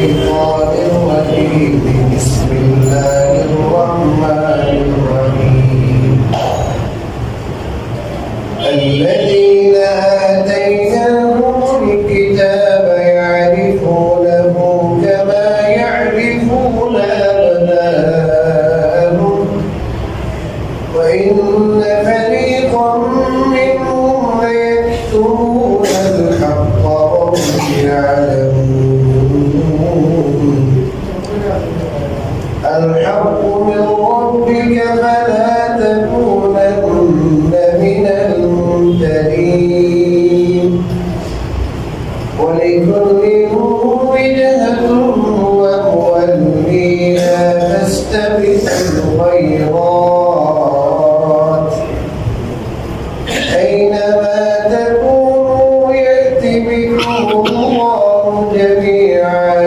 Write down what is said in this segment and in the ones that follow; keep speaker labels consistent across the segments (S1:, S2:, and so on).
S1: الشيطان الرجيم بسم الله الرحمن الرحيم الذين آتيناهم الكتاب يعرفونه كما يعرفون أبناءهم وإن فريقا منهم ليكتمون الحق وهم يعلمون الحق من ربك فلا تكونن من الممترين ولكل وجهة هو موليها فاستبقوا الخيرات أينما تكونوا يأت بكم الله جميعا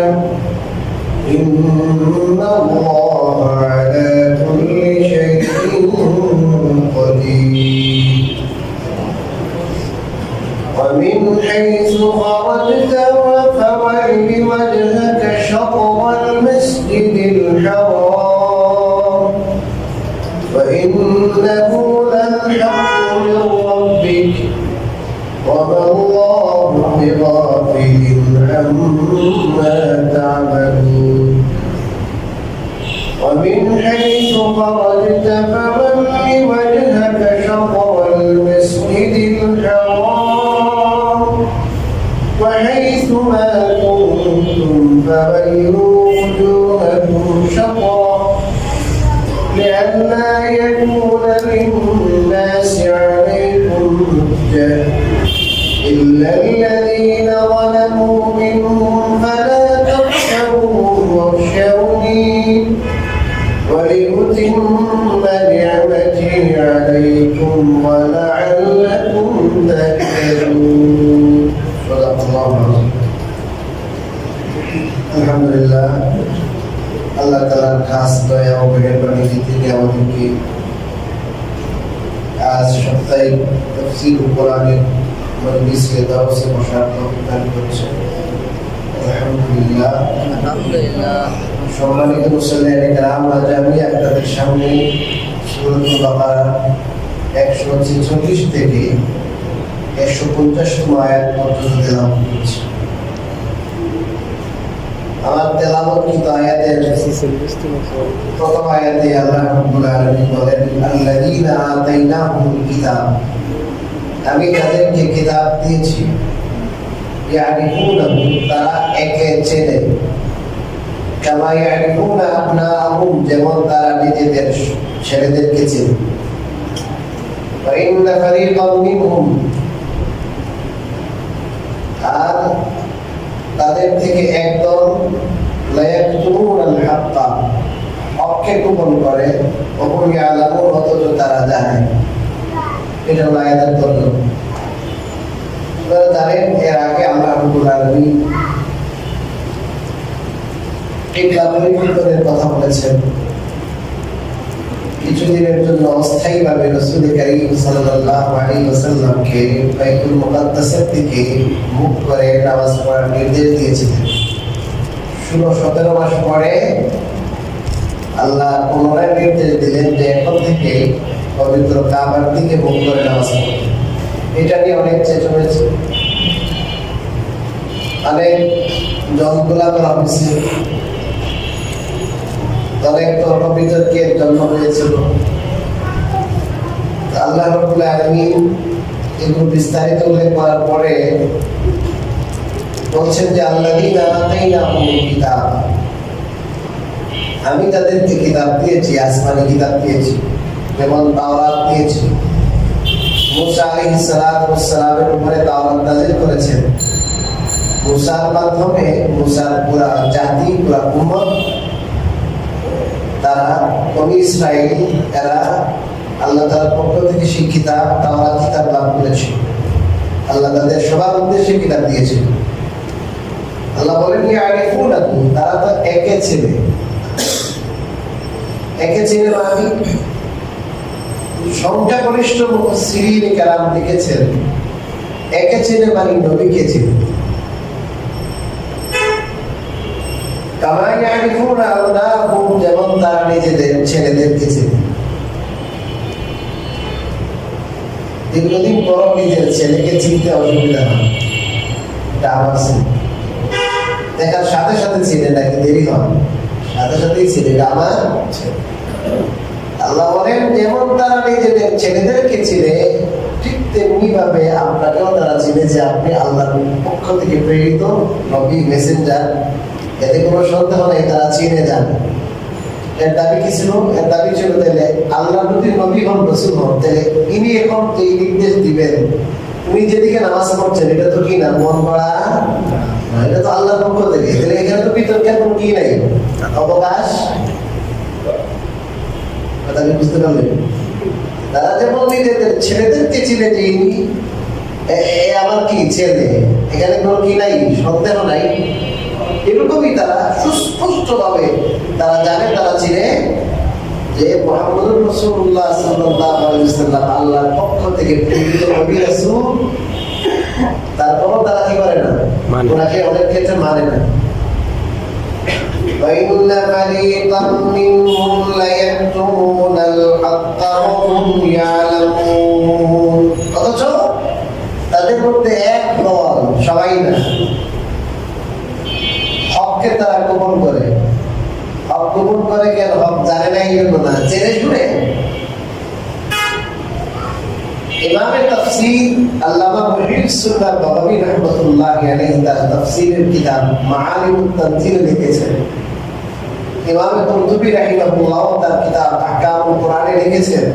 S1: إن الله على كل شيء قدير ومن حيث خرجت فول وجهك شطر المسجد الحرام وإنه للحق من ربك وما الله بغافل عما تعملون ومن حيث خرجت فول وجهك شطر المسجد الحرام وحيث ما كنتم فولوا وجوهكم شطرا لئلا يكون للناس عليكم حجة إلا الذين ظلموا منهم فلا تخشوهم واخشوني ولأتم نعمتي عليكم ولعلكم تهتدون صدق الله العظيم الحمد لله আল্লাহ তাআলার খাস দয়া ও মেহেরবানি থেকে আমাদেরকে আজ সাপ্তাহিক তাফসীর ও কোরআনের মজলিসে দাওয়াতে বসার তৌফিক দান করেছেন আলহামদুলিল্লাহ সম্মানিত মুসলিম کرام আজ আমি আপনাদের সামনে সূরাতুল বাকারা 146 থেকে 150 আয়াত পর্যন্ত তেলাওয়াত করছি আমার তেলাওয়াতকৃত আয়াতের প্রথম আয়াতে আল্লাহ রাব্বুল আলামিন বলেন আল্লাযীনা আতাইনাহুমুল কিতাব আমি যাদেরকে কিতাব দিয়েছি ইয়ারিফুনাহু তারা একে চেনে কামা ইয়ারিফুনা আবনাআহুম যেমন তারা নিজেদের ছেলেদেরকে চেনে ওয়া ইন্না ফারীকাম মিনহুম আর তাদের থেকে একদল লায়াকতুমুনাল হাক্কা হককে গোপন করে ওহুম ইয়ালামুন অথচ তারা জানে এটা আয়াতের তর্জমা আপনারা জানেন এর আগে আল্লাহ রাব্বুল আলামিন কিতাবের কথা বলেছেন কিছুদিনের জন্য অস্থায়ীভাবে রাসূল কারীম সাল্লাল্লাহু আলাইহি ওয়াসাল্লামকে বাইতুল মুকাদ্দাসের থেকে মুখ করে নামাজ পড়ার নির্দেশ দিয়েছিলেন 16-17 মাস পরে আল্লাহ পুনরায় নির্দেশ দিলেন যে এখন থেকে পবিত্র কাবার দিকে মুখ করে নামাজ পড়তে এটা নিয়ে অনেক চেষ্টা হয়েছে অনেক জনগুলা করা হয়েছে অনেক তর্ক বিতর্কের জন্ম হয়েছিল আল্লাহ রাব্বুল আলামিন এগুলো বিস্তারিত উল্লেখ করার পরে বলছেন যে আল্লাযীনা আতাইনাহুমুল কিতাব আমি তাদেরকে কিতাব দিয়েছি আসমানি কিতাব দিয়েছি যেমন তাওরাত দিয়েছি মুসা আলাইহিস সালাতু ওয়াস সালামের উপরে তাওরাত নাযিল করেছেন মুসার মাধ্যমে মুসার পুরা জাতি পুরা উম্মত তারা বনি ইসরাইল এরা আল্লাহ তাআলার পক্ষ থেকে সেই কিতাব তাওরাত কিতাব লাভ করেছে আল্লাহ তাদের সবার উদ্দেশ্যে কিতাব দিয়েছেন আল্লাহ বলেন ইয়ারিফুনাহু তারা তো একে চেনে মানে সংখ্যাগরিষ্ঠ মুফাসসিরিন কেরাম লিখেছেন একে চেনে মানে নবীকে চেনে কামা ইয়ারিফুনা আবনাহুম, যেমন তারা নিজেদের ছেলেদেরকে চেনে। দীর্ঘদিন পর নিজের ছেলেকে চিনতে অসুবিধা হয়, এটা আমার ছেলে, দেখার সাথে সাথে চিনে নাকি দেরি হয়, সাথে সাথেই চিনে এটা আমার ছেলে। আল্লাহ বলেন যেমন তারা নিজেদের ছেলেদেরকে চিনে, ঠিক তেমনি ভাবে আপনাকেও তারা চিনে যে আপনি আল্লাহর পক্ষ থেকে প্রেরিত নবী, মেসেঞ্জার। এতে কোনো সন্দেহ নেই, তারা চিনে যান। এর দাবি কি ছিল? এর দাবি ছিল তাহলে আল্লাহ যদি নবী হন, রাসূল হন, তাহলে ইনি এখন এই নির্দেশ দিবেন, উনি যেদিকে নামাজ পড়ছেন এটা তো কি না মন করা, এটা তো আল্লাহর পক্ষ থেকে, তাহলে এখানে তো বিতর্কের কোনো কি নাই, অবকাশ। কথা কি বুঝতে পারলেন? তারা যেমন নিজেদের ছেলেদেরকে চিনে যে ইনি আমার কি ছেলে, এখানে কোনো কি নাই, সন্দেহ নাই, এরকমই তারা সুস্পষ্ট ভাবে তারা জানে, তারা চিনে যে মুহাম্মদুর রাসূলুল্লাহ সাল্লাল্লাহু আলাইহি ওয়াসাল্লাম আল্লাহর পক্ষ থেকে প্রেরিত নবী রাসূল। তারপরও তারা কি করে না, ওনাকে অনেক ক্ষেত্রে মানে না। وَإِنَّ فَرِيقًا مِّنْهُمْ لَيَكْتُمُونَ الْحَقَّ وَهُمْ يَعْلَمُونَ। অথচ তাদের মধ্যে এক দল, সবাই না, হককে তারা গোপন করে। হক গোপন করে কেন? হক জানে না এই জন্য না, জেনে শুনে। ইমামে তাফসীর আল্লামা মুহিউদ্দিন বাগাবী রাহমাতুল্লাহি আলাইহি তার তাফসীরের কিতাব মাআলিমুত তানজিল লিখেছেন। ইমামে কুরতুবী রাহিমাহুল্লাহ তার কিতাব আহকামুল কুরআনে লিখেছেন।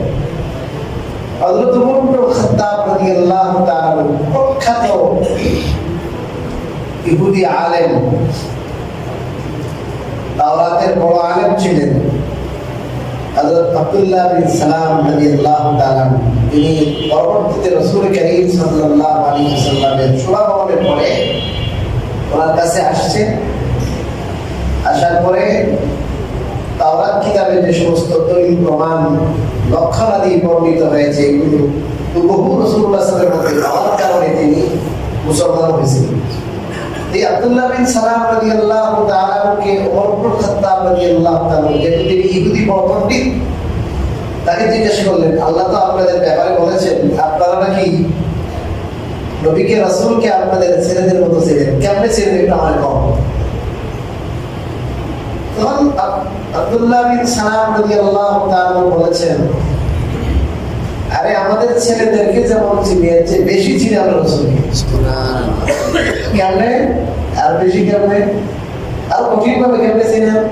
S1: হযরত ওমর ইবনে খাত্তাব রাদিয়াল্লাহু তাআলা প্রখ্যাত ইহুদি আলেম, তাওরাতের বড় আলেম ছিলেন। হযরত আব্দুল্লাহ বিন সালাম রাদিয়াল্লাহু তাআলা, তিনি পরবর্তীতে রাসূল কারীম সাল্লাল্লাহু আলাইহি ওয়াসাল্লামের শুভাগমনের পরে ওনার কাছে আসছেন। আসার পরে তাওরাত কিতাবের যে সমস্ত দলিল প্রমাণ লক্ষণাদি বর্ণিত হয়েছে, এগুলো বহু রাসূলুল্লাহ সাল্লাল্লাহু আলাইহি ওয়াসাল্লামের পাওয়ার কারণে তিনি মুসলমান হয়েছিলেন। এই আব্দুল্লাহ বিন সালাম রাদিয়াল্লাহু তাআলা কে ওমর ইবনে খাত্তাব রাদিয়াল্লাহু তাআলা, যেহেতু তিনি ইহুদি পণ্ডিত, তাকে জিজ্ঞেস করলেন, আল্লাহ তো আপনাদের ব্যাপারে বলেছেন আপনারা নাকি নবীকে রাসূলকে আপনাদের ছেলেদের মতো ছিলেন, কেমনে ছিলেন এটা আমার কম। তখন আব্দুল্লাহ বিন সালাম রাদিয়াল্লাহু তাআলা বলেছেন, আরে আমাদের ছেলেদেরকে যেমন চিনি এর চেয়ে বেশি চিনি আমরা রাসূলকে। সুবহানাল্লাহ। কেমনে? আর বেশি কেমনে? আর কঠিন ভাবে কেমনে চিনেন?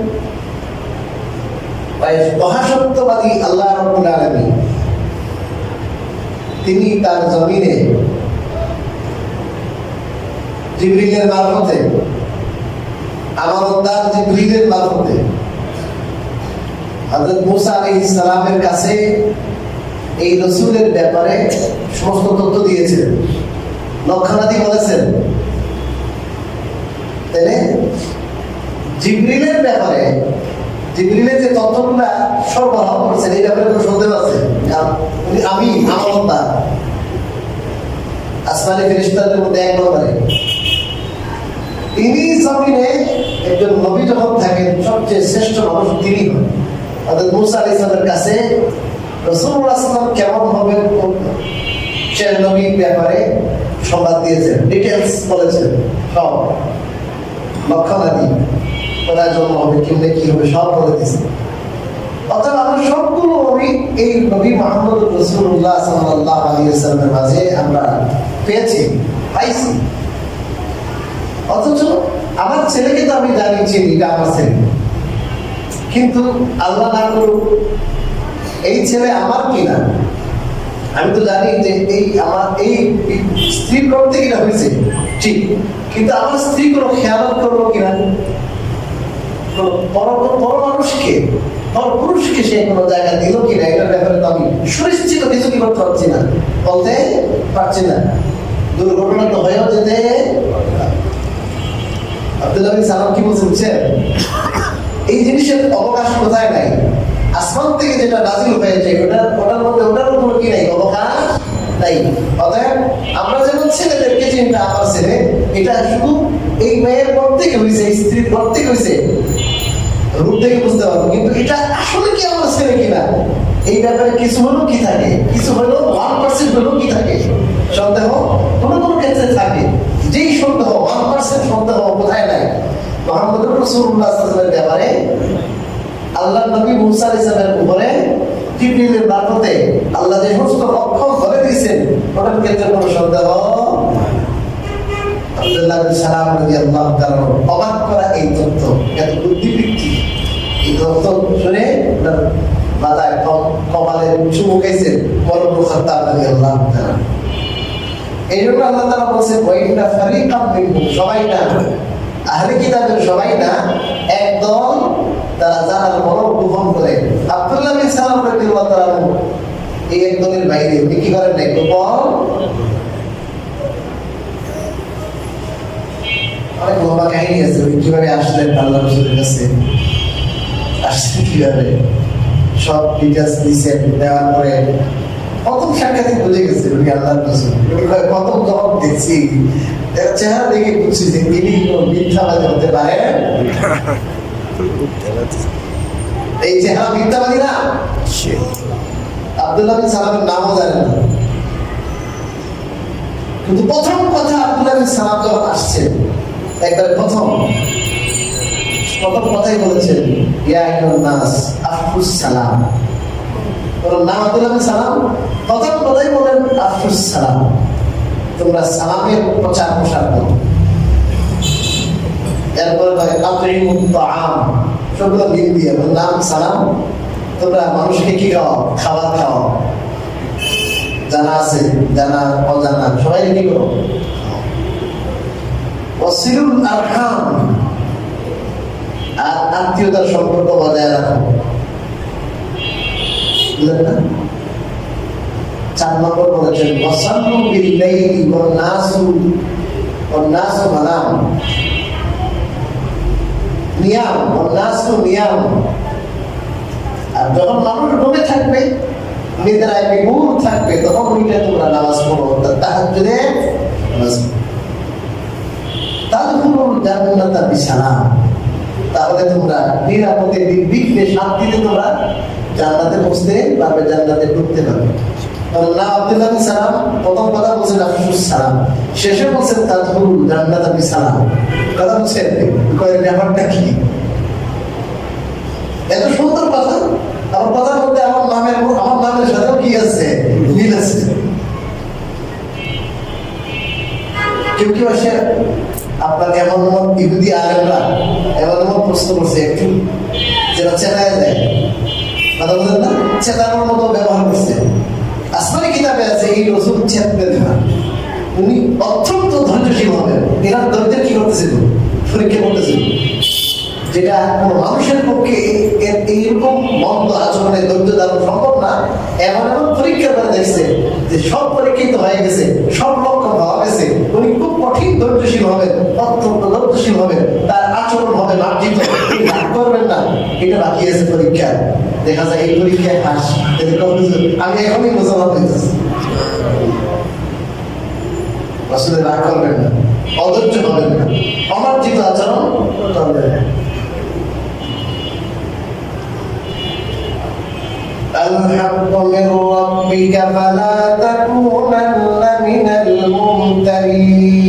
S1: মহাসত্যবাদী আল্লাহ রাব্বুল আলামিন তিনি তার জমিনে জিবরিলের মারফতে, আমানতদার জিবরিলের মারফতে হযরত মুসা আলাইহিস সালামের কাছে এই রাসূলের ব্যাপারে সমস্ত তথ্য দিয়েছেন, লক্ষণাদি বলেছেন। তাহলে জিবরিলের ব্যাপারে, জিবরিলের যে তথ্যগুলা সরবরাহ করছেন, এই ব্যাপারে কোনো সন্দেহ আছে? আমি আমানতদার, আসমানি ফেরেশতাদের মধ্যে এক নম্বরে। তিনি জমিনে একজন নবী যখন থাকেন, সবচেয়ে শ্রেষ্ঠ মানুষ তিনি হন। অর্থাৎ মুসা আলাইহিস সালামের কাছে রাসূলুল্লাহ সাল্লাল্লাহু আলাইহি ওয়াসাল্লাম কেমন হবে সে নবীর ব্যাপারে সংবাদ দিয়েছেন, ডিটেইলস বলেছেন, সব লক্ষণাদি, কোথায় জন্ম হবে, কেমনে কি হবে, সব বলে দিয়েছেন। অর্থাৎ আমরা সবগুলো নবী এই নবী মুহাম্মদ রাসূলুল্লাহ সাল্লাল্লাহু আলাইহি ওয়াসাল্লামের মাঝে আমরা পেয়েছি, পাইছি। অথচ আমার ছেলেকে তো আমি জানি, চিনি, এটা আমার ছেলে, কিন্তু আল্লাহ না করুক এই ছেলে আমার কিনা আমি তো জানি যে এই আমার এই স্ত্রী করতে কিনা হয়েছে ঠিক, কিন্তু আমার স্ত্রী কোনো খেয়ালত করবো কিনা, পর মানুষকে, পর পুরুষকে সে কোনো জায়গা দিল কিনা, এটার ব্যাপারে তো আমি সুনিশ্চিত কিছু কি করতে পারছি না, বলতে পারছি না। দুর্ঘটনা তো হয়েও যেতে। আব্দুল্লাহ বিন সালাম কি বলছেন? এই জিনিসের অবকাশ কোথায় নাই, আসমান থেকে যেটা নাজিল হয়েছে ওটার মধ্যে ওটারও কোনো কি নাই, অবকাশ তাই অতএব আমরা যেমন ছেলেদেরকে চিন্তা আমার ছেলে, এটা শুধু এই মেয়ের পর থেকে হয়েছে, স্ত্রীর পর থেকে হয়েছে, রূপ থেকে বুঝতে পারবো, কিন্তু এটা আসলে কি আমার ছেলে কিনা এই ব্যাপারে কিছু হলেও কি থাকে, কিছু হলেও 1% হলেও কি থাকে, সন্দেহ কোনো কোনো ক্ষেত্রে থাকে। যেই সন্দেহ 1% সন্দেহ কোথায় নাই, মুহাম্মদ রাসূলুল্লাহ সাল্লাল্লাহু আলাইহি ওয়াসাল্লামের ব্যাপারে আল্লাহর নবী মুসা আলাইহিস সালামের উপরে জিবরিলের মারফতে আল্লাহ যে সমস্ত লক্ষণ বলে দিয়েছেন, ওটার ক্ষেত্রে কোনো সন্দেহ। আব্দুল্লাহ বিন সালাম রাদিয়াল্লাহু তাআলা অবাক করা এই তথ্য, এত বুদ্ধিবৃত্তি, এই তথ্য শুনে মাথায় কপালে চুমু খাইছেন ওমর ইবনে খাত্তাব রাদিয়াল্লাহু তাআলা। এই জন্য আল্লাহ তাআলা বলছেন ওয়াইন্না ফারিকাম মিনহুম, সবাই না, আহলে কিতাবের সবাই না, একদল তারা জানার পরও গোপন করে। আব্দুল্লাহ বিন সালাম রাদিয়াল্লাহু তাআলা এই একদলের বাইরে উনি কি করেন নাই, গোপন। অনেক লম্বা কাহিনী আছে উনি কিভাবে আসলেন আল্লাহ রাসূলের কাছে, আসছেন কিভাবে, সব ডিটেইলস দিয়েছেন। দেওয়ার পরে প্রথম সাক্ষাতে বুঝে গেছে উনি আল্লাহর রাসূল। উনি প্রথম যখন দেখছি এর চেহারা দেখে বুঝছি যে তিনি কোনো মিথ্যাবাদী হতে পারে। এই চেহারা মিথ্যাবাদী না। আব্দুল্লাহ বিন সালামের নামও জানেন না, কিন্তু প্রথম কথা আব্দুল্লাহ বিন সালাম যখন আসছেন, একবার প্রথম কথাই বলেছেন ইয়া আইয়ুহান নাস আফশুস সালাম। ওর নাম আব্দুল্লাহ বিন সালাম, প্রথম কথাই বলেন আফশুস সালাম, তোমরা সালামের প্রচার প্রসার করো। এরপরে বলে আতঈমুত তাআম, সবগুলো মিল দিয়ে নাম সালাম, তোমরা মানুষকে কি খাও, খাবার খাও, জানা আছে জানা অজানা সবাই কি করো। ওয়াসিলুল আরহাম, আর আত্মীয়তার সম্পর্ক বজায় রাখো। বুঝলেন না? 4 নম্বর বলেছেন ওয়াসাল্লু বিল লাইলি ওয়ান নাসু মানাম, নিয়াম ওয়ান নাসু নিয়াম। আর যখন মানুষ ঘুমে থাকবে, নিদ্রায় বিমূঢ় থাকবে, তখন উঠে তোমরা নামাজ পড়ো, তাহাজ্জুদে নামাজ পড়ো। তাদখুলুল জান্নাতা বিসালাম, তাহলে তোমরা নিরাপদে নির্বিঘ্নে শান্তিতে তোমরা জান্নাতে পৌঁছতে পারবে, জান্নাতে ঢুকতে পারবে। আল্লাহ আব্দুল্লাহ বিন সালাম প্রথম কথা বলছেন আফশুস সালাম, শেষে বলছেন তাদখুলুল জান্নাতা বিসালাম। কথা বলছেন কয় ব্যাপারটা কি, এত সুন্দর কথা। আমার কথার মধ্যে আমার নামের সাথেও কি আছে, মিল আছে। কেউ কেউ আসে আপনার এমন ইহুদি আলেমরা এমন প্রশ্ন করছে, একটু যেটা চেনায় যায়, কথা বলেন না, চেতানোর মতো ব্যবহার করছে। আসমানি কিতাবে আছে এই রসুল চেতবেন না, উনি অত্যন্ত ধৈর্যশীল হবেন। এরা ধৈর্যের কি করতেছিল, পরীক্ষা করতেছিল, যেটা কোনো মানুষের পক্ষে এইরকম মন্দ আচরণে ধৈর্য ধারণ সম্ভব না। এমন পরীক্ষা করে দেখছে যে সব পরীক্ষিত হয়ে গেছে, সব লক্ষ্য পাওয়া গেছে, উনি খুব কঠিন ধৈর্যশীল হবেন, অত্যন্ত ধৈর্যশীল হবেন, তার আচরণ হবে মার্জিত, রাগ করবেন না। এটা বাকি আছে পরীক্ষা, দেখা যায় এই পরীক্ষায় হাস। আমি এখনই বোঝানো হইতেছি, আসলে রাগ করবেন না, অধৈর্য হবেন না, অমার্জিত আচরণ করবেন না। الحق من ربك فلا تكونن من الممترين।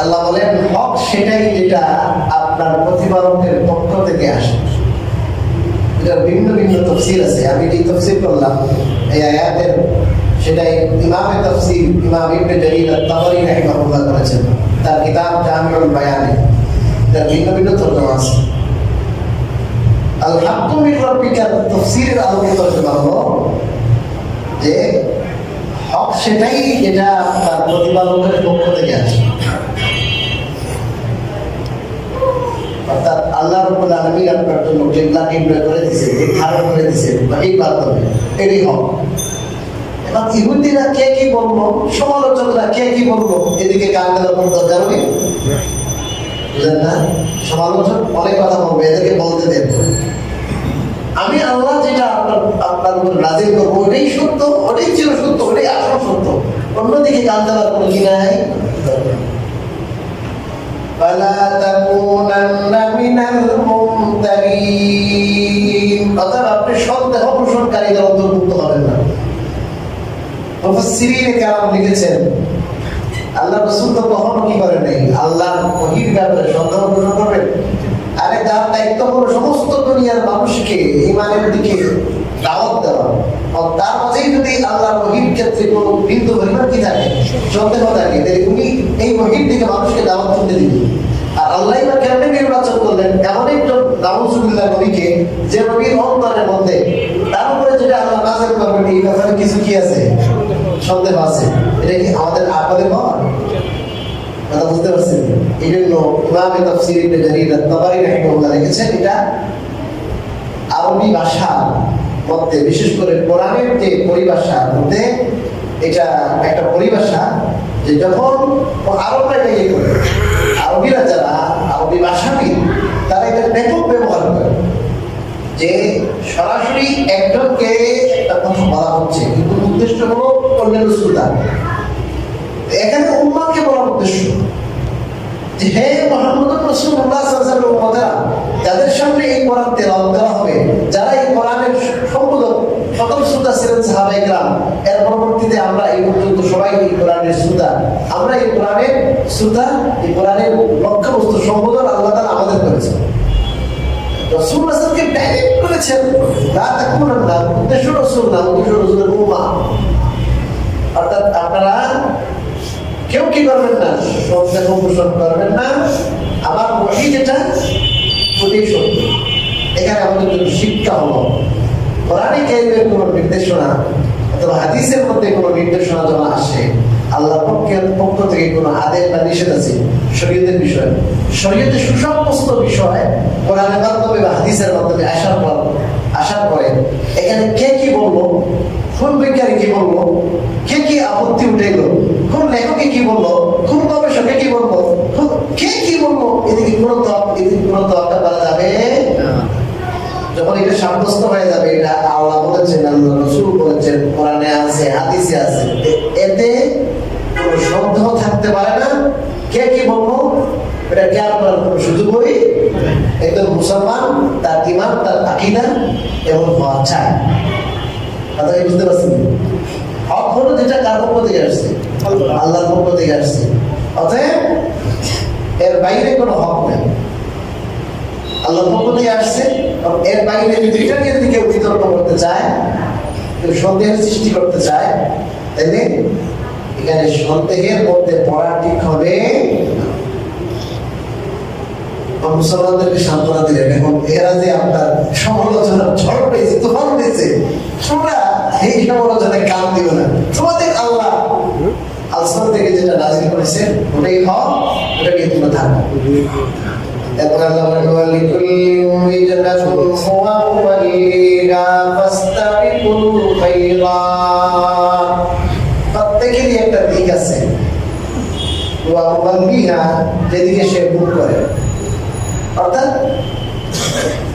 S1: আল্লাহ বলেন হক সেটাই যেটা আপনার প্রতিপালকের পক্ষ থেকে আসে। এটার ভিন্ন ভিন্ন তাফসীর আছে, আমি যে তাফসীর করলাম এই আয়াতের, সেটাই ইমামে তাফসীর ইমাম ইবনে জারীর আত-তাবারী রাহিমাহুল্লাহ করেছেন তার কিতাব জামিউল বায়ানে। এটার ভিন্ন ভিন্ন তর্জমা আছে। আল হাক্কু মির রাব্বিকা তাফসীরের আলোকে তর্জমা হলো যে হক সেটাই যেটা তার প্রতিপালকের পক্ষ থেকে আসে, অর্থাৎ আল্লাহ রাব্বুল আলামিন আপনার জন্য কিবলা নির্ণয় করে দিয়েছেন, ধারণ করে দিয়েছেন, এই মাধ্যমে এটাই হক। এখন ইহুদিরা কে কি বলবো, সমালোচকরা কে কি বলবো, এদিকে কান দেওয়ার কোনো দরকার নেই। বুঝলেন না? সমালোচক অনেক কথা বলবে, এদেরকে বলতে দেন। আমি আল্লাহ যেটা আপনার উপর নাজিল করবো ওটাই সত্য, ওটাই চির সত্য, ওটাই আসল সত্য, অন্যদিকে কান দেওয়ার কোনো কি নাই। ফালা তাকুনান্না মিনাল মুমতারিন, অর্থাৎ আপনি সন্দেহ পোষণকারীদের অন্তর্ভুক্ত হবেন না। মুফাসসিরিনে কেরাম লিখেছেন আল্লাহ রাসূল তো কখনো কি করেন নাই আল্লাহর ওহীর ব্যাপারে সন্দেহ পোষণ করবেন। আরে তার দায়িত্ব হলো সমস্ত দুনিয়ার মানুষকে ঈমানের দিকে দাওয়াত দেওয়া, তার মাঝেই যদি আল্লাহর ওহীর ক্ষেত্রে কোনো বিন্দু পরিমাণ কি থাকে, সন্দেহ থাকে, তাহলে উনি এই ওহীর দিকে মানুষকে দাওয়াত দিতে দিবেন। আর আল্লাহ বা কেন নির্বাচন করলেন এমন একজন নাউজুবিল্লাহ নবীকে, যে নবীর অন্তরের মধ্যে তার উপরে যেটা আল্লাহ নাযিল করবেন এই ব্যাপারে কিছু কি আছে, সন্দেহ আছে। এটা কি আমাদের আকলে পাওয়ার কথা বুঝতে পারছেন? এই জন্য ইমামে তাফসীর ইবনে জারীর আত-তাবারী রাহিমাহুল্লাহ লিখেছেন এটা আরবি ভাষার মধ্যে, বিশেষ করে কোরআনের যে পরিভাষার মধ্যে এটা একটা পরিভাষা, যে যখন আরবরা এটা করে, আরবিরা যারা আরবি ভাষাবিদ তারা এটা ব্যাপক ব্যবহার করে, যে সরাসরি একজনকে একটা কথা বলা হচ্ছে কিন্তু উদ্দেশ্য হলো অন্যান্য শ্রোতা। এখানে উম্মাহকে বলার উদ্দেশ্য যে হে মুহাম্মদুর রাসূলুল্লাহ সাল্লাল্লাহু আলাইহি ওয়াসাল্লাম, যাদের সামনে এই কোরআন তেলাওয়াত করা হবে, যারা এই কোরআনের সম্বোধক সকল শ্রোতা ছিলেন সাহাবায়ে কেরাম, এর পরবর্তীতে আমরা এই পর্যন্ত সবাই এই কোরআনের শ্রোতা, আমরা এই কোরআনের শ্রোতা, এই কোরআনের লক্ষ্যবস্তু সম্বোধন আল্লাহ তাআলা আমাদের করেছেন। রাসূল রাসূলকে ডাইরেক্ট করেছেন লা তাকুনান্না, উদ্দেশ্য রাসূল না, উদ্দেশ্য রাসূলের উম্মাহ। অর্থাৎ আপনারা কেউ কি করবেন না, সন্দেহ পোষণ করবেন না, আমার ওহী যেটা ওটাই সত্য। এখানে আমাদের জন্য শিক্ষা হলো কোরআনে কারীমের কোনো নির্দেশনা অথবা হাদিসের মধ্যে কোনো নির্দেশনা যখন আসে, আল্লাহর পক্ষ থেকে কোনো আদেশ বা নিষেধ আছে শরীয়তের বিষয়, শরীয়তের সুসমস্ত বিষয় কোরআনের মাধ্যমে বা হাদিসের মাধ্যমে আসার পরে এখানে কে কি বললো, কোন বিজ্ঞানী কি বললো, কে কি আপত্তি উঠেলো, কোন লেখকে কি বললো, কোন গবেষকে কি বললো, কে কি বললো, এদিকে কোনো তোয়াক্কা করা যাবে না। যখন এটা সাব্যস্ত হয়ে যাবে এটা আল্লাহ বলেছেন, আল্লাহ রাসূল বলেছেন, কোরআনে আছে, হাদিসে আছে, এতে কোনো সন্দেহ থাকতে পারে না কে কি বলবো, এটা জ্ঞান করার কোনো সুযোগই একজন মুসলমান তার ঈমান, তার আকীদা এবং হওয়া চায়। কথা কি বুঝতে পারছেন? হক হলো যেটা কার পক্ষ থেকে আসছে, আল্লাহর পক্ষ থেকে আসছে, অতএব এর বাইরে কোনো হক নেই, আল্লাহর পক্ষ থেকে আসছে। এর বাইরে যদি এটা নিয়ে যদি কেউ বিতর্ক করতে চায়, কেউ সন্দেহের সৃষ্টি করতে চায়, তাইলে এখানে সন্দেহের মধ্যে পড়া ঠিক হবে। মুসলমানদেরকে সান্ত্বনা দিলেন, এখন এরা যে আপনার সমালোচনার ঝড় পেয়েছে, তুফান পেয়েছে, তোমরা এই সমালোচনায় কান দিও না, তোমাদের আল্লাহ আসমান থেকে যেটা নাযিল করেছে ওটাই হক, ওটা নিয়ে তোমরা থাকো। এরপর আল্লাহ বলেন ওয়ালিকুল্লি উইজনাতুন হুয়া ওয়ালিহা ফাস্তাবিকুল খায়রাত, প্রত্যেকেরই একটা দিক আছে, ওয়া ওয়ালিহা যেদিকে সে মুখ করে। অর্থাৎ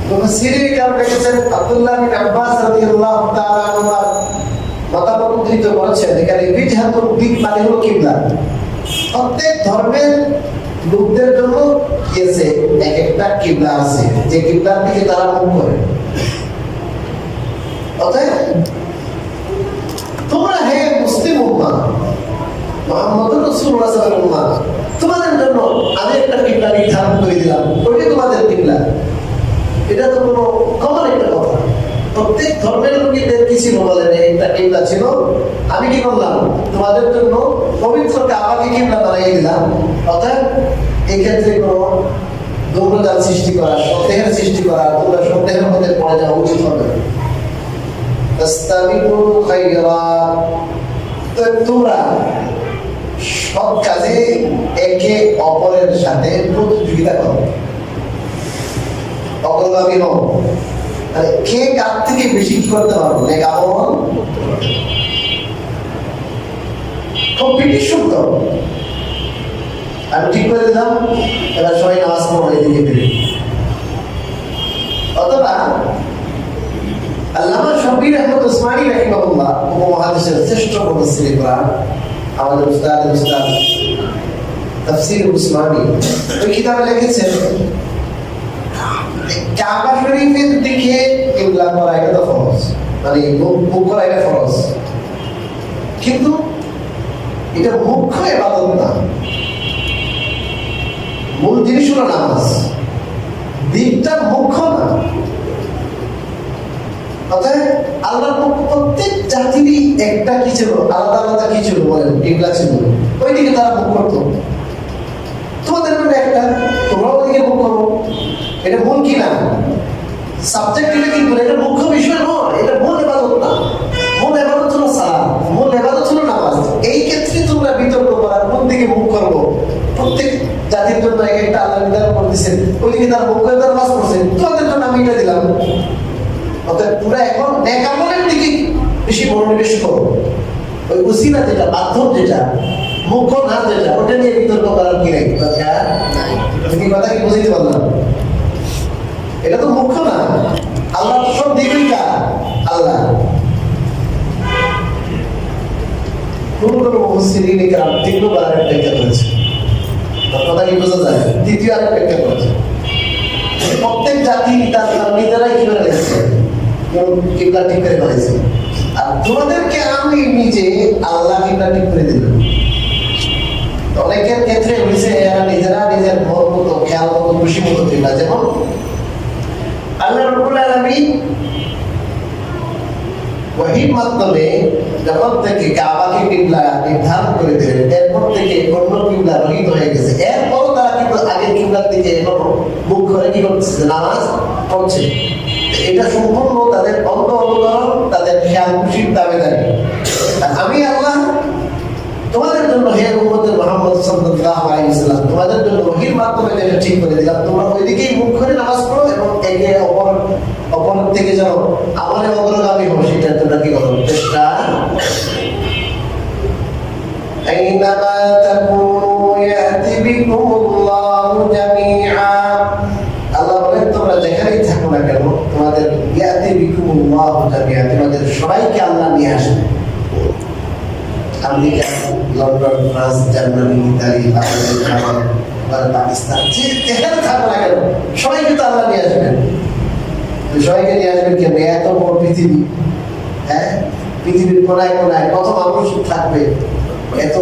S1: মুফাসসিরিন কারণ লিখেছেন আব্দুল্লাহ বিন আব্বাস রাদিয়াল্লাহু তাআলা আনহু মতামত উদ্ধৃত করেছেন এখানে বিজহাতুল দিক মানে হলো কিবলা। প্রত্যেক ধর্মের লোকদের জন্য কি আছে, এক একটা কিবলা আছে, যে কিবলার দিকে তারা মুখ করে। অতএব তোমরা হে মুসলিম উম্মাহ, মুহাম্মদুর রাসূলুল্লাহ সাল্লাল্লাহু আলাইহি ওয়াসাল্লাম, তোমাদের জন্য আমি একটা কিবলা নির্ধারণ করে দিলাম, ওইটাই তোমাদের কিবলা। এটা তো কোনো কমন একটা কথা, প্রত্যেক ধর্মের লোকেদের কি ছিল বলেন, একটা কিবলা ছিল। আমি কি করলাম, তোমাদের জন্য পবিত্র কাবাকে কিবলা বানিয়ে দিলাম। অর্থাৎ এই ক্ষেত্রে কোনো দৌড়জাল সৃষ্টি করা, সন্দেহের সৃষ্টি করা, তোমরা সন্দেহের মধ্যে পড়ে যাওয়া উচিত হবে। তাস্তাবিকুল খায়রাত, তোমরা সব কাজে একে অপরের সাথে প্রতিযোগিতা করো, অগ্রগামী হও। কে কার থেকে বেশি কি করতে পারবো, নেক আমল কম্পিটিশন করো। আমি ঠিক করে দিলাম, এবার সবাই নামাজ পড়ো এদিকে ফিরে। অথবা শ্রেষ্ঠ মুফাসসির কোরআন আমাদের উস্তাদ তাফসীর উসমানী ওই কিতাবে লিখেছেন কাবা শরীফের দিকে কিবলা করা এটা তো ফরজ, মানে মুখ করা এটা ফরজ, কিন্তু এটা মুখ্য ইবাদত না। মূল জিনিস হলো নামাজ, দিকটা মুখ্য না। অতএব আল্লাহর প্রত্যেক জাতিরই একটা কি ছিল, আলাদা আলাদা কি ছিল বলেন, কিবলা ছিল, ওই দিকে তারা মুখ করতো। তোমাদের মধ্যে একটা, তোমরাও ওদিকে মুখ করো, এটা মূল কি না সাবজেক্ট, এটা কিন্তু এটা মুখ্য বিষয় নয়, এটা মূল ইবাদত না। মূল ইবাদত হলো সালাত, মূল ইবাদত হলো নামাজ। এই ক্ষেত্রে তোমরা বিতর্ক করার কোন দিকে মুখ করবো, প্রত্যেক জাতির জন্য এক একটা আল্লাহ নির্ধারণ করতেছেন, ওইদিকে তারা মুখ করে তারা নামাজ পড়ছে, তোমাদের জন্য আমি এটা দিলাম। অতএব তোমরা এখন নেক আমলের দিকে বেশি মনোনিবেশ করো, ওই উসিলা যেটা, মাধ্যম যেটা, মুখ্য না যেটা, ওটা নিয়ে বিতর্ক করার কি নাই দরকার। তুমি কথা কি বুঝতে পারলাম? এটা তো মুখ্য না, আল্লাহ সব দিকেই কার, আল্লাহ। কোন কোন মুফাসসিরিন ইকরাম তিনবার ব্যাখ্যা করেছে, কথা কি বোঝা যায়? দ্বিতীয় আরেক ব্যাখ্যা করেছে। প্রত্যেক জাতি তার নিজেরাই কি করে রেখেছে, কিবলা ঠিক করে ফেলেছে, আর তোমাদেরকে আমি নিজে আল্লাহ কিবলা ঠিক করে দিলাম। অনেকের ক্ষেত্রে হয়েছে এরা নিজেরা নিজের মন মতো, খেয়াল মতো, খুশি মতো কিবলা, যেমন আল্লাহ রাব্বুল আলামিন ওহীর মাধ্যমে যখন থেকে কাবাকে কিবলা নির্ধারণ করে দিলেন, এরপর থেকে অন্য কিবলা রহিত হয়ে গেছে। এরপরও তারা কিন্তু আগের কিবলার দিকে এখনো মুখ করে কি করতেছে, নামাজ পড়ছে। এটা সম্পূর্ণ তাদের অন্ধ অনুকরণ, তাদের খেয়াল খুশির দাবিদারি। আমি আল্লাহ তোমাদের জন্য, হে উম্মতে মুহাম্মদ সাল্লাল্লাহু আলাইহি ওয়াসাল্লাম, তোমাদের জন্য ওহীর মাধ্যমে যেটা ঠিক করে দিলাম, তোমরা ওইদিকেই মুখ করে নামাজ পড়ো এবং একে অপর থেকে যেন আমলে অগ্রগামী হও, সেটার জন্য কি করো, চেষ্টা। আইনামা তাকুনু ইয়াতি বিকুমুল্লাহু জামিআ, আল্লাহ বলেন তোমরা যেখানেই থাকো না কেন, তোমাদের ইয়াতি বিকুমুল্লাহু জামিআ, তোমাদের সবাইকে আল্লাহ নিয়ে আসবে। America, London, France, Germany, Italy, Bangladesh, Bharat, Pakistan, যেখানে থাকো না কেন সবাইকে তো আল্লাহ নিয়ে আসবেন। সবাইকে নিয়ে আসবেন কেন? এত বড় পৃথিবী, হ্যাঁ, পৃথিবীর কোনায় কোনায় কত মানুষ থাকবে, এত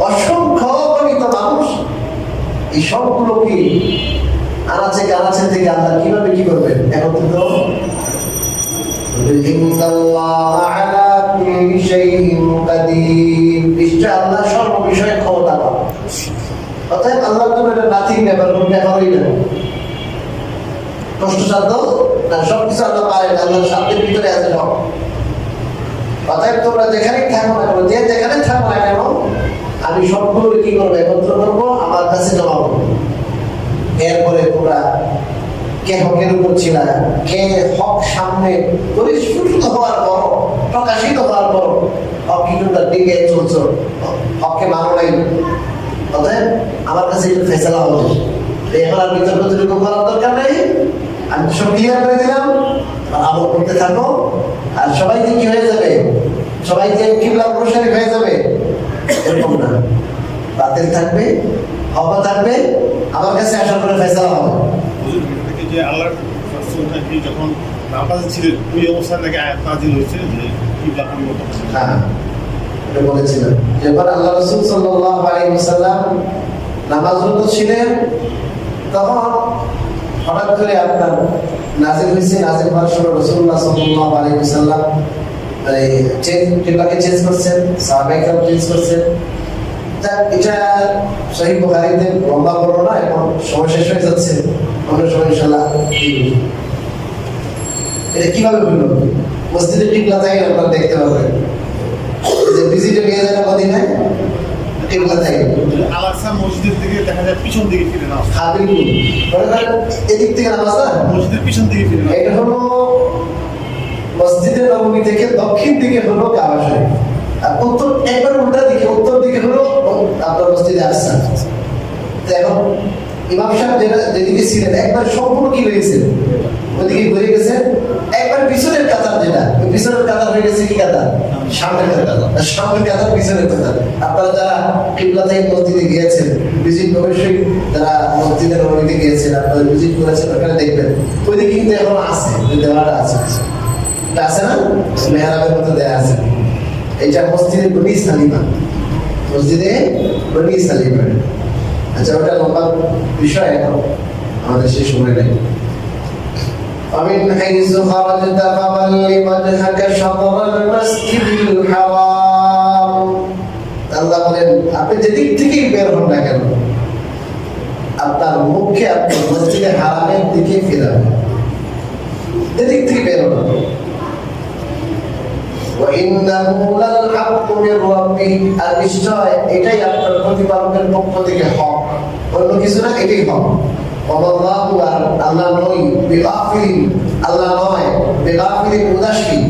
S1: অসংখ্য অগণিত মানুষ, এই সবগুলো কি আনাচে কানাচে থেকে আল্লাহ কিভাবে কি করবেন একত্রিত? নিশ্চয় আল্লাহ সর্ব বিষয়ে ক্ষমতাবান। অতএব আল্লাহর জন্য এটা নাথিং ব্যাপার, কোন ব্যাপারই না, কষ্টসাধ্য না, সবকিছু আল্লাহ পারেন, আল্লাহর সাধ্যের ভিতরে আছে সব। অতএব তোমরা যেখানেই থাকো না কেন, যে যেখানে থাকো না কেন, আমি সবগুলো কি করবো, একত্র করবো, আমার কাছে জমা করবো। এরপরে তোমরা কে হকের উপর ছিল, কে হক সামনে পরিস্ফুটিত হওয়ার পর, প্রকাশিত হওয়ার পর হক কি তোমরা দিকে চলছো, হককে মানো নাই। অতএব আমার কাছে একটু ফেসলা হবে, এখন আর বিতর্ক তর্ক করার দরকার নেই, আমি সব ক্লিয়ার করে দিলাম, আমল করতে থাকো। আর সবাইকে কি হয়ে যাবে, সবাইকে কিবলা অনুসারী হয়ে যাবে এরকম না, বাতিল থাকবে, হক থাকবে, আমার কাছে আসার পরে ফেসলা হবে।
S2: যে আল্লাহর রাসূলটা কি যখন নামাজে ছিলেন ওই অবস্থায় থেকে আয়াত নাযিল হয়েছে যে কিবলা পরিবর্তন।
S1: হ্যাঁ, এটা বলেছিলেন যখন আল্লাহ রাসূল সাল্লাল্লাহু আলাইহি ওয়াসাল্লাম নামাজরত ছিলেন, তখন হঠাৎ করে আপনার নাযিল হয়েছে। নাযিল হওয়ার সময় রাসূলুল্লাহ সাল্লাল্লাহু আলাইহি ওয়াসাল্লাম কিবলাকে চেঞ্জ করছেন, সাহাবায়ে-কেরাম চেঞ্জ করছেন। এটা সহিহ বুখারীতে লম্বা বর্ণনা, এখন সময় শেষ হয়ে যাচ্ছে, অন্য সময় ইনশাআল্লাহ। এটা কিভাবে হলো? মসজিদে কিবলা থাকে আপনারা দেখতে পাবেন, যে ভিজিটে নিয়ে যায় মদিনায়, কিবলা থাকে
S2: আল-আকসা মসজিদের দিকে দেখা যায় পিছন দিকে ফিরে নামাজ।
S1: হ্যাঁ বিলকুল, এদিক থেকে নামাজ না,
S2: মসজিদের পিছন দিকে ফিরে নামাজ।
S1: এটা হলো মসজিদে নববী থেকে দক্ষিণ দিকে হলো কাবা শরীফ, আর উত্তর একবার উল্টা দিকে, উত্তর দিকে হলো আপনার মসজিদে আকসা। এখন ইমাম সাহেব যেদিকে ছিলেন একবার সম্পূর্ণ কি হয়েছে, ওইদিকে ঘুরে গেছেন। একবার পিছনের কাতার, যেটা ওই পিছনের কাতার হয়ে গেছে কি কাতার, সামনের কাতার। সামনের কাতার পিছনের কাতার। আপনারা যারা কিবলা থেকে মসজিদে গিয়েছেন, ভিজিট অবশ্যই যারা মসজিদের নবীতে গিয়েছেন, আপনারা ভিজিট করেছেন, ওখানে দেখবেন ওইদিকে কিন্তু এখন আছে, ওই দেওয়াটা আছে, এটা আছে না, মেহরাবের মতো দেয়া আছে। এইটা মসজিদে বনি সালিমা, মসজিদে বনি সালিমা। আচ্ছা, ওটা লম্বা বিষয়, এখন আমাদের শেষ সময় নেই। ومن حيث خرجت فول وجهك شطر المسجد الحرام। আল্লাহ বলেন, আপনি যেদিক থেকেই বের হন না কেন, আপনার মুখে আপনি মসজিদে হারামের দিকে ফেরাবেন, যেদিক থেকে বের হন। وإنه للحق من ربك। আর নিশ্চয় এটাই আপনার প্রতিপালকের পক্ষ থেকে হক, অন্য কিছু না, এটাই হক। আল্লাহু আল্লাহ নয়, বিগাফিল আল্লাহ নয়, বিগাফিল উদাসীন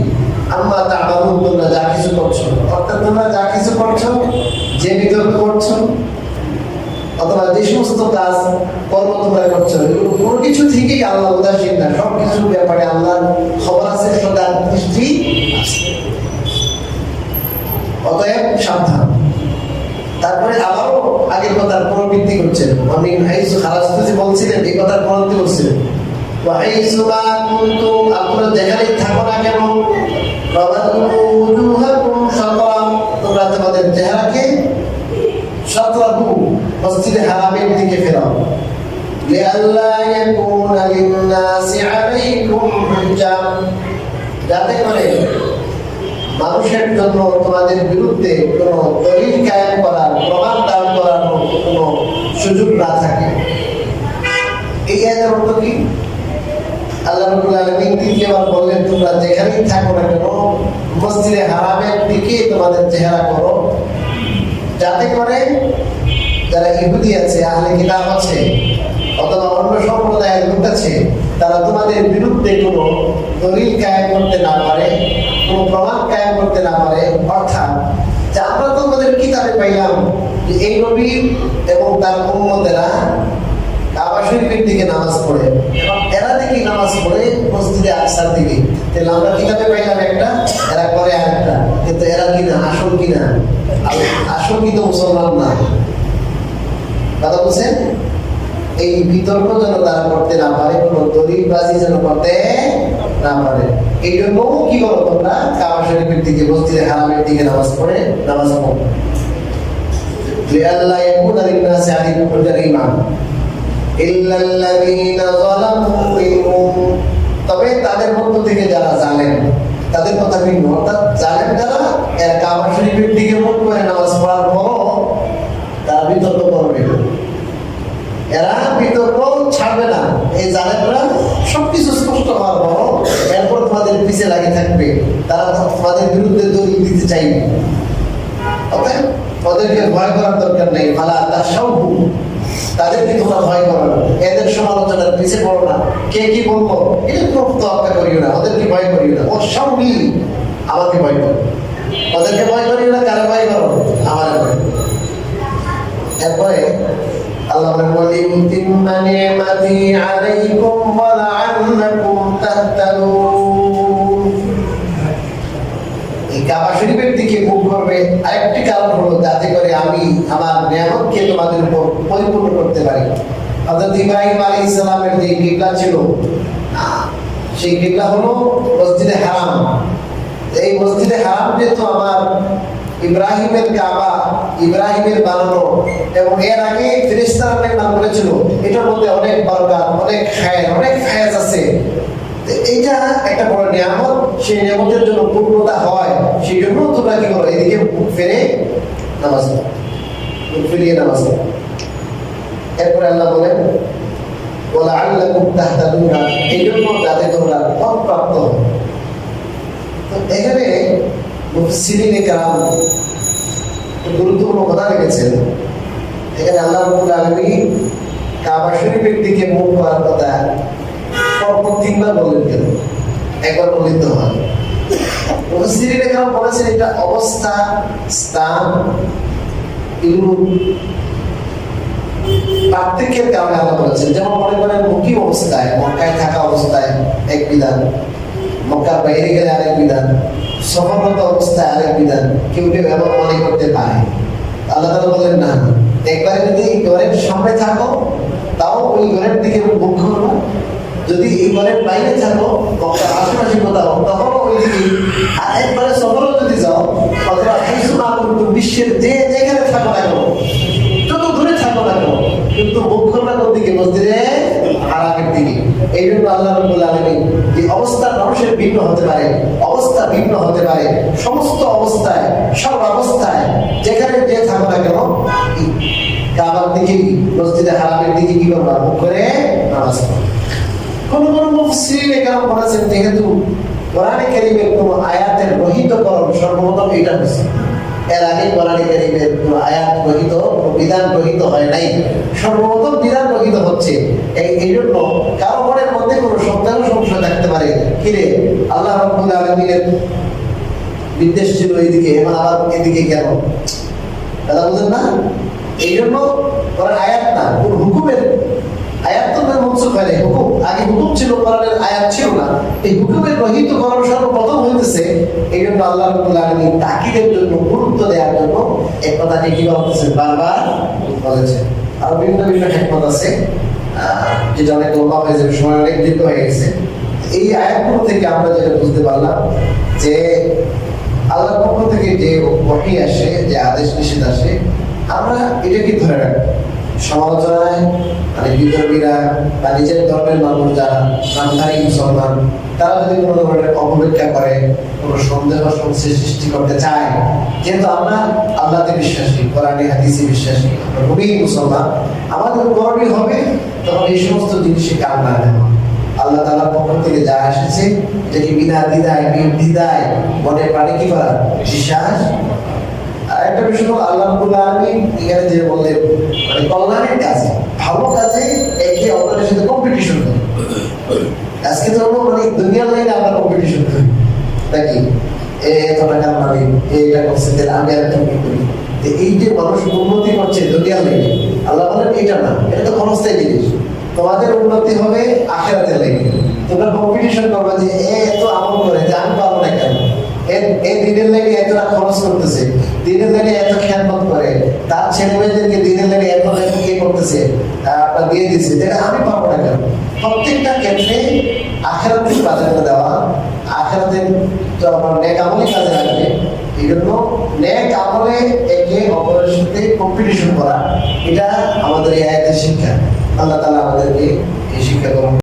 S1: আম্মা তা'মালুন, তোমরা যা কিছু করছো। অর্থাৎ তোমরা যা কিছু করছো, যে বিতর্ক করছো অথবা যে সমস্ত কাজ কর্ম তোমরা করছো, এগুলো কোনো কিছু থেকেই আল্লাহ উদাসীন না, সব কিছুর ব্যাপারে আল্লাহর খবর আছে, সদা দৃষ্টি আছে। অতএব সাবধান। তারপরে আবারও আগের কথার পুনরাবৃত্তি করছেন। আমি হাইসু খারাজতুজি বলছিলেন, এই কথার পুনরাবৃত্তি করছেন। ওয়াহাইসু মা কুনতুম, আপনারা যেখানেই থাকো না কেন, ফাওয়াল্লু উজুহাকুম শাতরা, তোমরা তোমাদের চেহারাকে শাতরাহু, মসজিদে হারামের দিকে ফেরাও। লিআল্লা ইয়াকুনা লিন-নাসি আলাইকুম হুজ্জা, যাতে করে মানুষের জন্য তোমাদের বিরুদ্ধে কোনো দলিল কায়েম করার, প্রমাণ দান করার কোনো সুযোগ না থাকে। এই আয়াতের অর্থ কি? আল্লাহ রাব্বুল আলামিন তৃতীয়বার বললেন, তোমরা যেখানেই থাকো না কেন মসজিদে হারামের দিকে তোমাদের চেহারা করো, যাতে করে যারা ইহুদি আছে, আহলে কিতাব আছে, অথবা অন্য সম্প্রদায়ের লোক আছে, তারা তোমাদের বিরুদ্ধে কোনো দলিল কায়েম করতে না পারে, কোনো প্রমাণ কায়েম করতে না পারে। অর্থাৎ যে আমরা তো আমাদের কিতাবে পাইলাম যে এই নবী এবং তার উম্মতেরা কাবা শরীফের দিকে নামাজ পড়ে, এবং এরা দিকে নামাজ পড়ে মসজিদে আকসার দিকে। তাহলে আমরা কিতাবে পাইলাম একটা, এরা করে আরেকটা, কিন্তু এরা কিনা আসল কিনা, আসল কি তো মুসলমান না। কথা বলছেন? এই বিতর্ক যেন তারা করতে না পারে, কোনো দলিলবাজি যেন করতে না পারে। এই জন্য কি করো, তোমরা কাবা শরীফের দিকে, মসজিদে হারামের দিকে নামাজ পড়ে নামাজ পড়ো। লিআল্লা ইয়াকুনা লিন-নাসি আলাইকুম হুজ্জাতুন ইমান ইল্লাল্লাযীনা যালামু মিনহুম, তবে তাদের মধ্য থেকে যারা জালেম, তাদের কথা ভিন্ন। অর্থাৎ জালেম যারা, এরা কাবা শরীফের দিকে মুখ করে নামাজ পড়ার পরও তারা বিতর্ক করবে, এরা বিতর্ক ছাড়বে না। এই জালেমরা সবকিছু স্পষ্ট হওয়ার পর এরপর তোমাদের পিছিয়ে লাগে থাকবে, তারা তোমাদের বিরুদ্ধে দলিল দিতে চাইবে। অতএব ওদেরকে ভয় করার দরকার নেই। ফালা তাশাউহু, তাদেরকে তোমরা ভয় করো না, এদের সমালোচনার পিছিয়ে পড়ো না। কে কি বলবো এটা কোনো তোয়াক্কা করিও না, ওদেরকে ভয় করিও না। ও সবই আমাকে ভয় করো, ওদেরকে ভয় করিও না। কারা ভয় করো? আমার ভয়। এরপরে আল্লাহ ওয়ালিউতিম্মা নি'মাতি আলাইকুম ওয়া লাআল্লাকুম তাহতাদুন। এই কাবা শরীফের দিকে মুখ করবে আরেকটি কারণ হলো, যাতে করে আমি আমার নিয়ামতকে তোমাদের উপর পরিপূর্ণ করতে পারি। হযরত ইব্রাহিম আলাইহিস সালামের যে কিবলা ছিল, সেই কিবলা হলো মসজিদে হারাম। এই মসজিদে হারাম যেহেতু আমার ইব্রাহিমের কাবা, ইব্রাহিমের বানানো, এবং এর আগে ফেরেশতারা অনেক নাম করেছিল, এটার মধ্যে অনেক বরকত, অনেক খায়ের, অনেক ফায়েজ আছে। এইটা একটা বড় নিয়ামত, সেই নিয়ামতের জন্য পূর্ণতা হয়, সেই জন্য তোমরা কি করো, এদিকে মুখ ফিরে নামাজ পড়ো, মুখ ফিরিয়ে নামাজ পড়ো। এরপরে আল্লাহ বলেন ওয়া লাআল্লাকুম তাহতাদুন, এই জন্য যাতে তোমরা পথপ্রাপ্ত হও। তো এখানে মুফাসসিরিনে কেরাম গুরুত্বপূর্ণ কথা লিখেছেন। এখানে আল্লাহ রাব্বুল আলামিন কাবা শরীফের দিকে মুখ করার কথা পরপর তিনবার বললেন কেন? একবার বললেন তো হয়। মুফাসসিরিনে কেরাম বলেছেন এটা অবস্থা, স্থান, এগুলো পার্থক্যের কারণে আল্লাহ বলেছেন। যেমন মনে করেন মুকিম অবস্থায়, মক্কায় থাকা অবস্থায় এক বিধান, মক্কার বাইরে গেলে আরেক বিধান, সফররত অবস্থায় আরেক বিধান, কেউ কেউ এমন মনে করতে পারে। আল্লাহ তাআলা বলেন না, একবারে যদি ঘরের সামনে থাকো তাও ওই ঘরের দিকে মুখ করবা, যদি এই ঘরের বাইরে থাকো মক্কার আশেপাশে কোথাও তখন ওই দিকে, আর একবারে সফরও যদি যাও অথবা বিশ্বের যে যেখানে থাকো না কেন, যত দূরে থাকো না কেন, কিন্তু মুখ করবা কোন দিকে? মসজিদে হারামের দিকে। এই জন্য আল্লাহ রাব্বুল আলামিন যে অবস্থা মানুষের ভিন্ন হতে পারে, অবস্থা ভিন্ন হতে পারে, সমস্ত অবস্থায়, সব অবস্থায় যেখানে যে থাকো না কেন কাবার দিকে, মসজিদে হারামের দিকে কি করবা? মুখ করে নামাজ পড়ো। কোন মুফাসসিরিন একরাম বলেছেন যেহেতু কোরআনে কারীমের কোন আয়াতের রহিতকরণ সর্বপ্রথম এটা হয়েছে, এর আগে কোরআনে কারীমের কোন আয়াত রহিত, বিধান রহিত হয় নাই, সর্বপ্রথম বিধান রহিত হচ্ছে। এই জন্য কারো মনের মধ্যে কোনো সন্দেহ সংশয় থাকতে পারে, কিরে আল্লাহ রাব্বুল আলামিনের নির্দেশ ছিল এইদিকে, এখন আবার এদিকে কেন? কথা বুঝেন না? এই জন্য কোরআন আয়াত না, কোন হুকুমের আয়াত তো মনসুখ হয় নাই। হুকুম আগে হুকুম ছিল, কোরআনের আয়াত ছিল না। এই হুকুমের রহিতকরণ সর্বপ্রথম হইতেছে। এই জন্য আল্লাহ রাব্বুল আলামিন তাকিদের জন্য, গুরুত্ব দেওয়ার জন্য এক কথাটি কি বলতেছেন? বারবার বলেছেন। আর বিভিন্ন বিভিন্ন হিকমত আছে, যেটা অনেক লম্বা হয়ে যাবে, সময় অনেক দীর্ঘ হয়ে গেছে। এই আয়াতগুলো থেকে আমরা যেটা বুঝতে পারলাম যে আল্লাহর পক্ষ থেকে যে ওহী আসে, যে আদেশ নিষেধ আসে, আমরা এটাকে ধরে রাখবো। সমালোচনায় মানে বিতর্কীরা বা নিজের ধর্মের মানুষ যারা নামধারী মুসলমান, তারা যদি কোনো ধরনের অপব্যাখ্যা করে, কোনো সন্দেহ সংশয় সৃষ্টি করতে চায়, যেহেতু আমরা আল্লাহতে বিশ্বাসী, কোরআনে হাদিসে বিশ্বাসী, আমরা খুবই মুসলমান, আমাদের করণীয় হবে তখন এই সমস্ত জিনিসে কান না দেওয়া। আল্লাহ তাআলার পক্ষ থেকে যা এসেছে এটাকে বিনা দ্বিধায় নির্দ্বিধায় মনে প্রাণে কি করা? বিশ্বাস। আর একটা বিষয় হলো আল্লাহ রাব্বুল আলামিন এখানে যে বললেন মানে কল্যাণের কাজে, ভালো কাজে একে অপরের সাথে কম্পিটিশন করে। আজকে তো মানে দুনিয়ার লাইনে আমরা কম্পিটিশন করি নাকি, এত টাকার মালিক, এটা করছে তাহলে আমি আর একটা কি করি। এই যে মানুষ উন্নতি করছে দুনিয়ার লাইনে, আল্লাহ বলেন এটা না, এটা তো ক্ষণস্থায়ী জিনিস। তোমাদের উন্নতি হবে আখিরাতের লাইনে। তোমরা কম্পিটিশন করবে যে এত আমল করে যে আমি পারবো না কেন, এই দিনের লাইনে এতটা খরচ করতেছে, দিনের লাইনে এত খেয়ালত করে, তার ছেলে মেয়েদেরকে দিনের লাইনে এত ইয়ে করতেছে, আপনার দিয়ে দিচ্ছে, যেটা আমি পারবো না কেন। প্রত্যেকটা ক্ষেত্রে আখিরাতের প্রাধান্য দেওয়া, আখিরাতের নেক আমলই কাজে লাগবে। এই জন্য নেক আমলে একে অপরের সাথে কম্পিটিশন করা, এটা আমাদের এই আয়াতের শিক্ষা। আল্লাহ তাআলা আমাদেরকে এই শিক্ষা করুন।